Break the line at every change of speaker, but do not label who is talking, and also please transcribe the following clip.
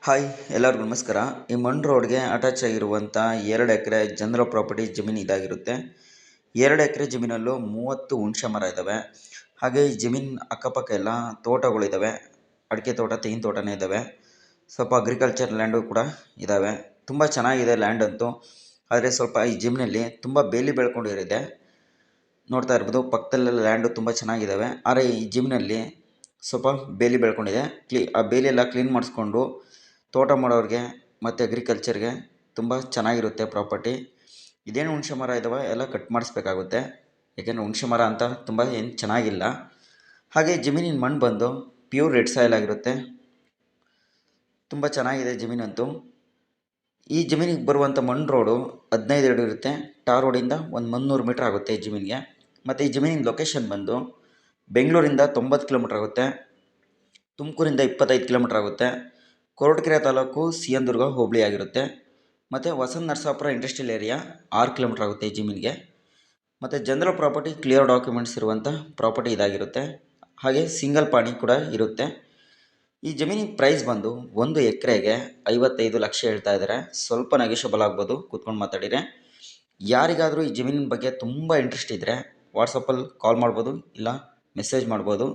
Hi ಎಲ್ಲರಿಗೂ ನಮಸ್ಕಾರ. ಈ ಮಣ್ ರೋಡ್ಗೆ ಅಟ್ಯಾಚ್ ಆಗಿರುವಂಥ 2 ಎಕರೆ ಜನರಲ್ ಪ್ರಾಪರ್ಟಿ ಜಮೀನು ಇದಾಗಿರುತ್ತೆ. 2 ಎಕರೆ ಜಮೀನಲ್ಲೂ 30 ಹುಣಸೆ ಮರ ಇದ್ದಾವೆ. ಹಾಗೆ ಈ ಜಮೀನು ಅಕ್ಕಪಕ್ಕ ಎಲ್ಲ ತೋಟಗಳಿದ್ದಾವೆ. ಅಡಿಕೆ ತೋಟ, ತೆಂಗಿನ ತೋಟನೇ ಇದ್ದಾವೆ. ಸ್ವಲ್ಪ ಅಗ್ರಿಕಲ್ಚರ್ ಲ್ಯಾಂಡು ಕೂಡ ಇದ್ದಾವೆ. ತುಂಬ ಚೆನ್ನಾಗಿದೆ ಲ್ಯಾಂಡ್ ಅಂತೂ. ಆದರೆ ಸ್ವಲ್ಪ ಈ ಜಮೀನಲ್ಲಿ ತುಂಬ ಬೇಲಿ ಬೆಳ್ಕೊಂಡಿರಿದೆ. ನೋಡ್ತಾ ಇರ್ಬೋದು, ಪಕ್ಕದಲ್ಲೆಲ್ಲ ಲ್ಯಾಂಡು ತುಂಬ ಚೆನ್ನಾಗಿದ್ದಾವೆ. ಆದರೆ ಈ ಜಮೀನಲ್ಲಿ ಸ್ವಲ್ಪ ಬೇಲಿ ಬೆಳ್ಕೊಂಡಿದೆ. ಆ ಬೇಲಿ ಎಲ್ಲ ಕ್ಲೀನ್ ಮಾಡಿಸ್ಕೊಂಡು ತೋಟ ಮಾಡೋರಿಗೆ ಮತ್ತು ಅಗ್ರಿಕಲ್ಚರ್ಗೆ ತುಂಬ ಚೆನ್ನಾಗಿರುತ್ತೆ ಪ್ರಾಪರ್ಟಿ. ಇದೇನು ಹುಣಸೆ ಮರ ಇದ್ದಾವೆ ಎಲ್ಲ ಕಟ್ ಮಾಡಿಸ್ಬೇಕಾಗುತ್ತೆ, ಏಕೆಂದರೆ ಹುಣಸೆ ಮರ ಅಂತ ತುಂಬ ಏನು ಚೆನ್ನಾಗಿಲ್ಲ. ಹಾಗೆ ಜಮೀನಿನ ಮಣ್ಣು ಬಂದು ಪ್ಯೂರ್ ರೆಡ್ ಸಾಯಿಲ್ ಆಗಿರುತ್ತೆ. ತುಂಬ ಚೆನ್ನಾಗಿದೆ ಜಮೀನಂತೂ. ಈ ಜಮೀನಿಗೆ ಬರುವಂಥ ಮಣ್ಣು ರೋಡು 15 ಅಡಿ ಇರುತ್ತೆ. ಟಾರ್ ರೋಡಿಂದ ಒಂದು 300 ಮೀಟ್ರ್ ಆಗುತ್ತೆ ಈ ಜಮೀನಿಗೆ. ಮತ್ತು ಈ ಜಮೀನಿನ ಲೊಕೇಶನ್ ಬಂದು ಬೆಂಗಳೂರಿಂದ 90 ಕಿಲೋಮೀಟ್ರ್ ಆಗುತ್ತೆ, ತುಮಕೂರಿಂದ 25 ಕಿಲೋಮೀಟ್ರ್ ಆಗುತ್ತೆ, ಕೊರಟಗೆರೆ ತಾಲೂಕು CN ದುರ್ಗ ಹೋಬಳಿ ಆಗಿರುತ್ತೆ. ಮತ್ತು ವಸಂತ ನರಸಾಪುರ ಇಂಡಸ್ಟ್ರಿಯಲ್ ಏರಿಯಾ 6 ಕಿಲೋಮೀಟ್ರ್ ಆಗುತ್ತೆ ಈ ಜಮೀನಿಗೆ. ಮತ್ತು ಜನರಲ್ ಪ್ರಾಪರ್ಟಿ ಕ್ಲಿಯರ್ ಡಾಕ್ಯುಮೆಂಟ್ಸ್ ಇರುವಂಥ ಪ್ರಾಪರ್ಟಿ ಇದಾಗಿರುತ್ತೆ. ಹಾಗೆ ಸಿಂಗಲ್ ಪಾಣಿ ಕೂಡ ಇರುತ್ತೆ. ಈ ಜಮೀನಿನ ಪ್ರೈಸ್ ಬಂದು 1 ಎಕರೆಗೆ 55 ಲಕ್ಷ ಹೇಳ್ತಾ ಇದ್ದಾರೆ. ಸ್ವಲ್ಪ ನೆಗೋಷಿಯಬಲ್ ಆಗ್ಬೋದು, ಕೂತ್ಕೊಂಡು ಮಾತಾಡಿದರೆ. ಯಾರಿಗಾದರೂ ಈ ಜಮೀನಿನ ಬಗ್ಗೆ ತುಂಬ ಇಂಟ್ರೆಸ್ಟ್ ಇದ್ದರೆ ವಾಟ್ಸಪ್ಪಲ್ಲಿ ಕಾಲ್ ಮಾಡ್ಬೋದು, ಇಲ್ಲ ಮೆಸೇಜ್ ಮಾಡ್ಬೋದು.